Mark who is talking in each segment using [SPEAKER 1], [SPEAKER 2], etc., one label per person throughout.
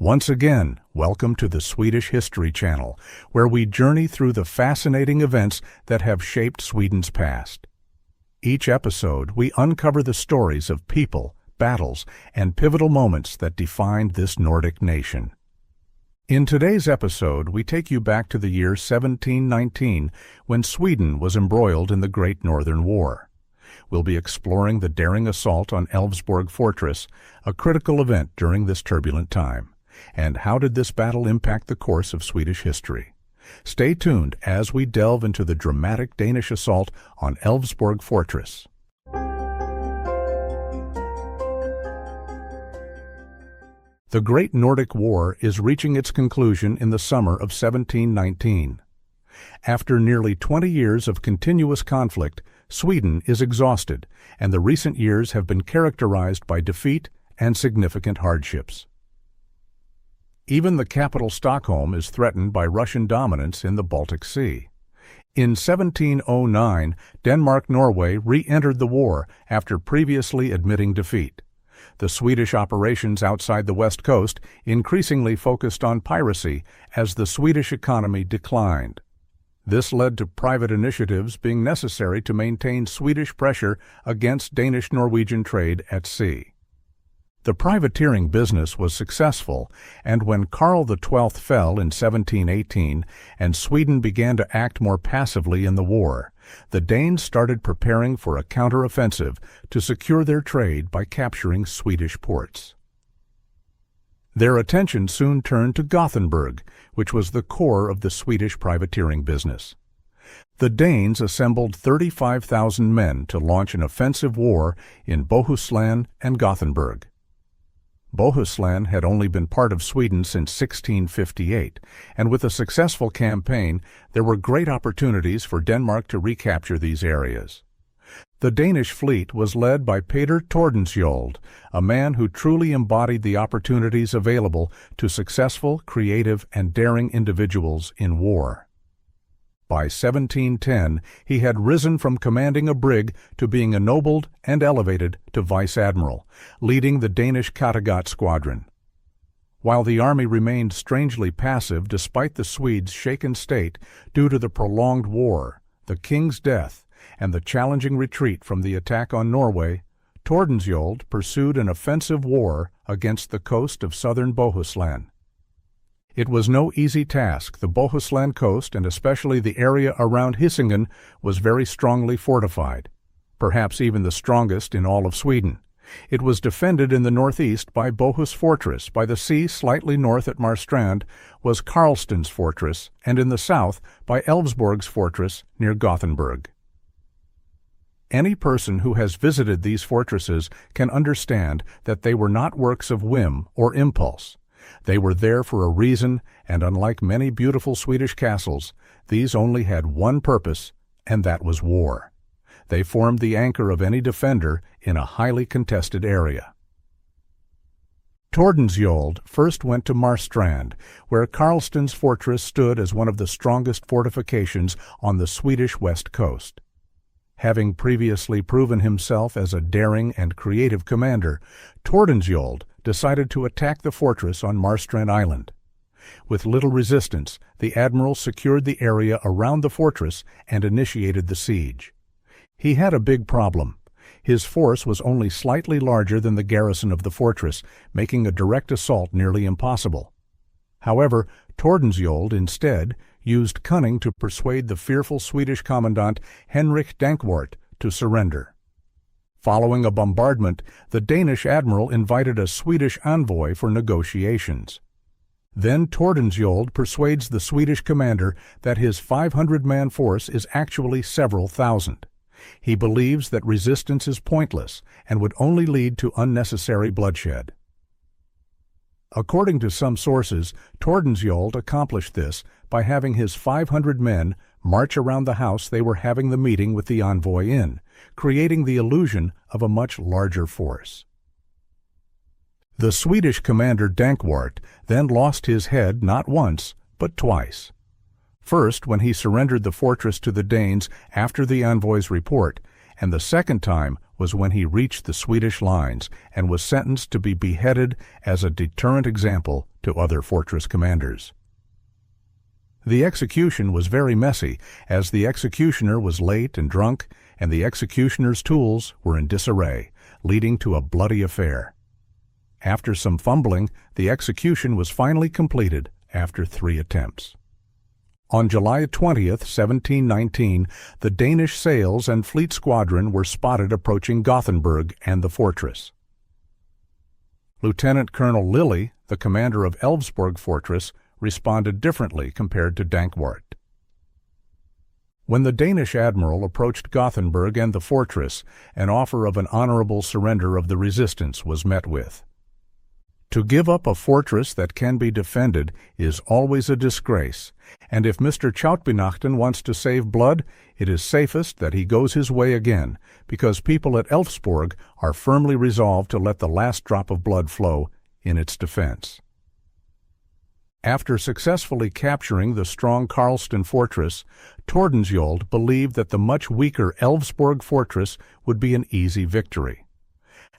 [SPEAKER 1] Once again, welcome to the Swedish History Channel, where we journey through the fascinating events that have shaped Sweden's past. Each episode, we uncover the stories of people, battles, and pivotal moments that defined this Nordic nation. In today's episode, we take you back to the year 1719, when Sweden was embroiled in the Great Northern War. We'll be exploring the daring assault on Älvsborg Fortress, a critical event during this turbulent time. And how did this battle impact the course of Swedish history? Stay tuned as we delve into the dramatic Danish assault on Älvsborg Fortress. The Great Nordic War is reaching its conclusion in the summer of 1719. After nearly 20 years of continuous conflict, Sweden is exhausted, and the recent years have been characterized by defeat and significant hardships. Even the capital Stockholm is threatened by Russian dominance in the Baltic Sea. In 1709, Denmark-Norway re-entered the war after previously admitting defeat. The Swedish operations outside the west coast increasingly focused on piracy as the Swedish economy declined. This led to private initiatives being necessary to maintain Swedish pressure against Danish-Norwegian trade at sea. The privateering business was successful, and when Karl XII fell in 1718 and Sweden began to act more passively in the war, the Danes started preparing for a counter-offensive to secure their trade by capturing Swedish ports. Their attention soon turned to Gothenburg, which was the core of the Swedish privateering business. The Danes assembled 35,000 men to launch an offensive war in Bohuslän and Gothenburg. Bohuslän had only been part of Sweden since 1658, and with a successful campaign, there were great opportunities for Denmark to recapture these areas. The Danish fleet was led by Peter Tordenskjold, a man who truly embodied the opportunities available to successful, creative, and daring individuals in war. By 1710, he had risen from commanding a brig to being ennobled and elevated to Vice Admiral, leading the Danish Kattegat squadron. While the army remained strangely passive despite the Swedes' shaken state due to the prolonged war, the king's death, and the challenging retreat from the attack on Norway, Tordenskjold pursued an offensive war against the coast of southern Bohuslän. It was no easy task. The Bohuslän coast, and especially the area around Hisingen, was very strongly fortified, perhaps even the strongest in all of Sweden. It was defended in the northeast by Älvsborg Fortress. By the sea, slightly north at Marstrand, was Karlstens fortress, and in the south by Älvsborg's fortress near Gothenburg. Any person who has visited these fortresses can understand that they were not works of whim or impulse. They were there for a reason, and unlike many beautiful Swedish castles, these only had one purpose, and that was war. They formed the anchor of any defender in a highly contested area. Tordenskjold first went to Marstrand, where Karlstens fortress stood as one of the strongest fortifications on the Swedish west coast. Having previously proven himself as a daring and creative commander, Tordenskjold decided to attack the fortress on Marstrand Island. With little resistance, the admiral secured the area around the fortress and initiated the siege. He had a big problem. His force was only slightly larger than the garrison of the fortress, making a direct assault nearly impossible. However, Tordenskjold instead used cunning to persuade the fearful Swedish commandant Henrik Dankwart to surrender. Following a bombardment, the Danish admiral invited a Swedish envoy for negotiations. Then Tordenskjold persuades the Swedish commander that his 500-man force is actually several thousand. He believes that resistance is pointless and would only lead to unnecessary bloodshed. According to some sources, Tordenskjold accomplished this by having his 500 men march around the house they were having the meeting with the envoy in, creating the illusion of a much larger force. The Swedish commander Dankwart then lost his head not once, but twice. First, when he surrendered the fortress to the Danes after the envoy's report, and the second time was when he reached the Swedish lines and was sentenced to be beheaded as a deterrent example to other fortress commanders. The execution was very messy, as the executioner was late and drunk, and the executioner's tools were in disarray, leading to a bloody affair. After some fumbling, the execution was finally completed after 3 attempts. On July 20th, 1719, the Danish sails and fleet squadron were spotted approaching Gothenburg and the fortress. Lieutenant Colonel Lilly, the commander of Älvsborg Fortress, responded differently compared to Dankwart. When the Danish admiral approached Gothenburg and the fortress, an offer of an honorable surrender of the resistance was met with. To give up a fortress that can be defended is always a disgrace, and if Mr. Choutbenachten wants to save blood, it is safest that he goes his way again, because people at Älvsborg are firmly resolved to let the last drop of blood flow in its defense. After successfully capturing the strong Karlsten fortress, Tordenskjold believed that the much weaker Älvsborg fortress would be an easy victory.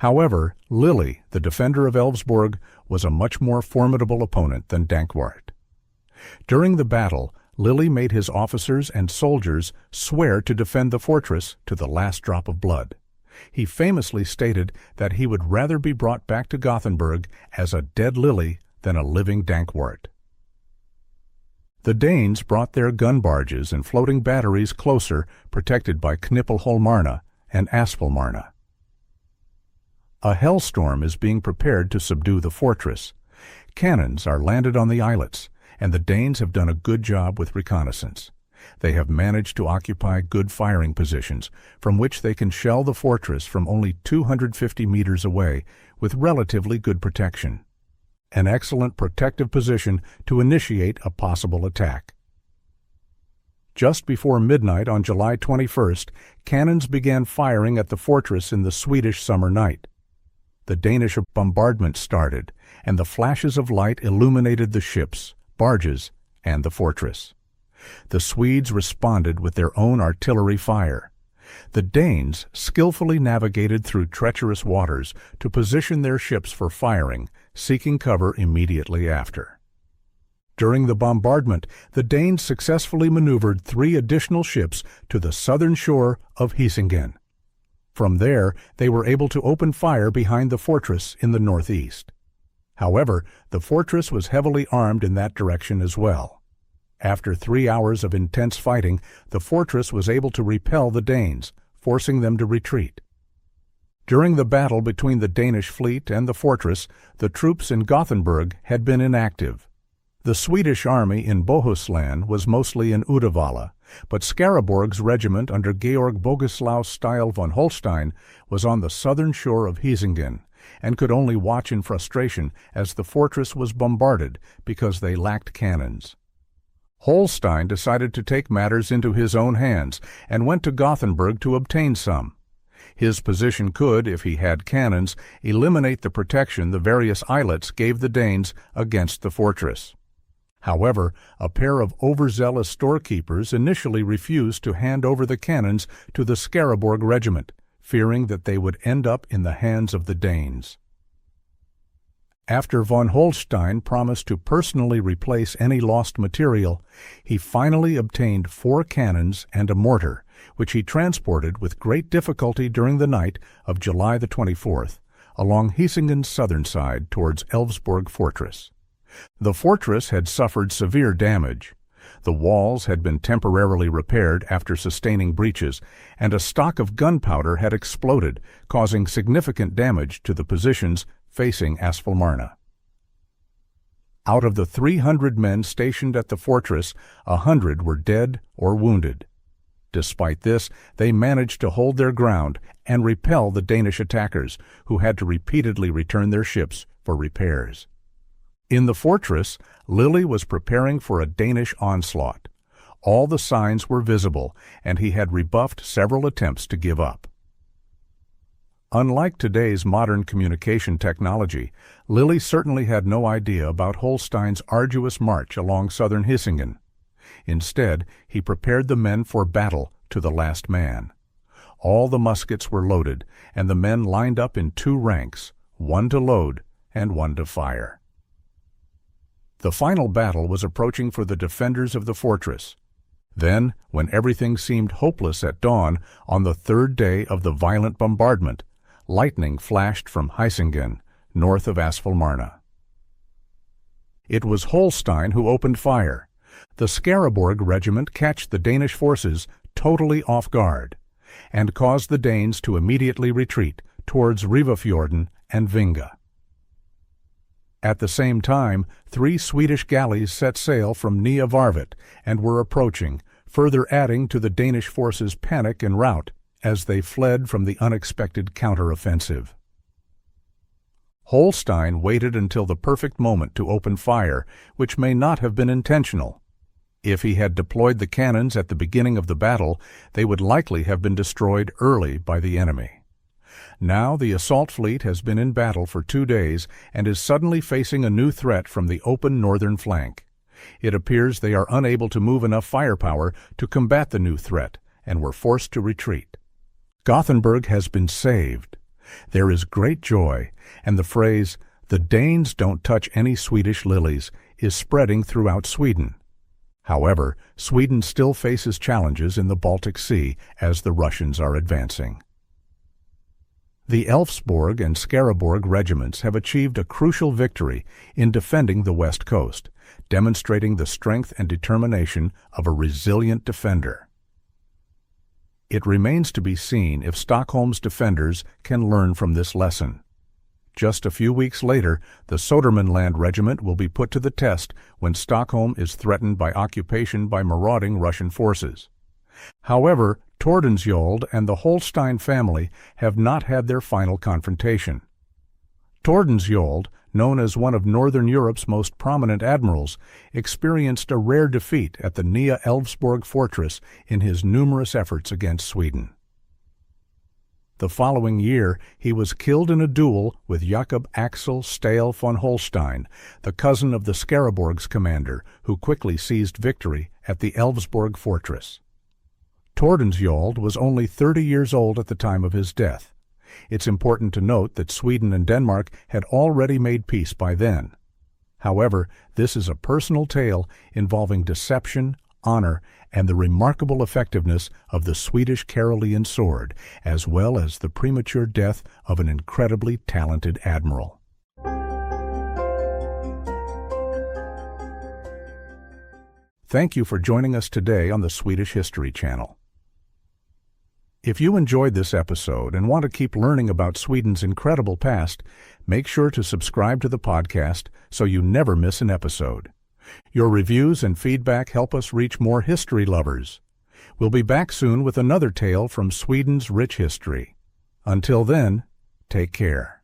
[SPEAKER 1] However, Lilly, the defender of Älvsborg, was a much more formidable opponent than Dankwart. During the battle, Lilly made his officers and soldiers swear to defend the fortress to the last drop of blood. He famously stated that he would rather be brought back to Gothenburg as a dead Lilly than a living Dankwart. The Danes brought their gun barges and floating batteries closer, protected by Knippelholmarna and Aspelmarna. A hellstorm is being prepared to subdue the fortress. Cannons are landed on the islets, and the Danes have done a good job with reconnaissance. They have managed to occupy good firing positions, from which they can shell the fortress from only 250 meters away with relatively good protection. An excellent protective position to initiate a possible attack. Just before midnight on July 21st, cannons began firing at the fortress in the Swedish summer night. The Danish bombardment started, and the flashes of light illuminated the ships, barges, and the fortress. The Swedes responded with their own artillery fire. The Danes skillfully navigated through treacherous waters to position their ships for firing, seeking cover immediately after. During the bombardment, the Danes successfully maneuvered 3 additional ships to the southern shore of Hisingen. From there, they were able to open fire behind the fortress in the northeast. However, the fortress was heavily armed in that direction as well. After 3 hours of intense fighting, the fortress was able to repel the Danes, forcing them to retreat. During the battle between the Danish fleet and the fortress, the troops in Gothenburg had been inactive. The Swedish army in Bohuslän was mostly in Uddevalla, but Skaraborg's regiment under Georg Bogislaus Style von Holstein was on the southern shore of Hisingen, and could only watch in frustration as the fortress was bombarded because they lacked cannons. Holstein decided to take matters into his own hands and went to Gothenburg to obtain some. His position could, if he had cannons, eliminate the protection the various islets gave the Danes against the fortress. However, a pair of overzealous storekeepers initially refused to hand over the cannons to the Skaraborg regiment, fearing that they would end up in the hands of the Danes. After von Holstein promised to personally replace any lost material, he finally obtained 4 cannons and a mortar, which he transported with great difficulty during the night of July the 24th, along Hisingen's southern side towards Älvsborg Fortress. The fortress had suffered severe damage. The walls had been temporarily repaired after sustaining breaches, and a stock of gunpowder had exploded, causing significant damage to the positions facing Aspelmarna. Out of the 300 men stationed at the fortress, 100 were dead or wounded. Despite this, they managed to hold their ground and repel the Danish attackers, who had to repeatedly return their ships for repairs. In the fortress, Lilly was preparing for a Danish onslaught. All the signs were visible, and he had rebuffed several attempts to give up. Unlike today's modern communication technology, Lilly certainly had no idea about Holstein's arduous march along southern Hisingen. Instead, he prepared the men for battle to the last man. All the muskets were loaded, and the men lined up in 2 ranks, one to load and one to fire. The final battle was approaching for the defenders of the fortress. Then, when everything seemed hopeless at dawn, on the 3rd day of the violent bombardment, lightning flashed from Heisingen, north of Asfalmarna. It was Holstein who opened fire. The Skaraborg regiment catched the Danish forces totally off guard and caused the Danes to immediately retreat towards Rivafjorden and Vinga. At the same time, 3 Swedish galleys set sail from Nya Varvet and were approaching, further adding to the Danish forces' panic and rout as they fled from the unexpected counter-offensive. Holstein waited until the perfect moment to open fire, which may not have been intentional. If he had deployed the cannons at the beginning of the battle, they would likely have been destroyed early by the enemy. Now the assault fleet has been in battle for 2 days and is suddenly facing a new threat from the open northern flank. It appears they are unable to move enough firepower to combat the new threat and were forced to retreat. Gothenburg has been saved. There is great joy, and the phrase, "The Danes don't touch any Swedish lilies," is spreading throughout Sweden. However, Sweden still faces challenges in the Baltic Sea as the Russians are advancing. The Älvsborg and Skaraborg regiments have achieved a crucial victory in defending the west coast, demonstrating the strength and determination of a resilient defender. It remains to be seen if Stockholm's defenders can learn from this lesson. Just a few weeks later, the Södermanland regiment will be put to the test when Stockholm is threatened by occupation by marauding Russian forces. However, Tordenskjold and the Holstein family have not had their final confrontation. Tordenskjold, known as one of Northern Europe's most prominent admirals, experienced a rare defeat at the Nya Älvsborg Fortress in his numerous efforts against Sweden. The following year, he was killed in a duel with Jakob Axel Stale von Holstein, the cousin of the Skaraborg's commander, who quickly seized victory at the Älvsborg Fortress. Tordenskjold was only 30 years old at the time of his death. It's important to note that Sweden and Denmark had already made peace by then. However, this is a personal tale involving deception, honor, and the remarkable effectiveness of the Swedish Karelian sword, as well as the premature death of an incredibly talented admiral. Thank you for joining us today on the Swedish History Channel. If you enjoyed this episode and want to keep learning about Sweden's incredible past, make sure to subscribe to the podcast so you never miss an episode. Your reviews and feedback help us reach more history lovers. We'll be back soon with another tale from Sweden's rich history. Until then, take care.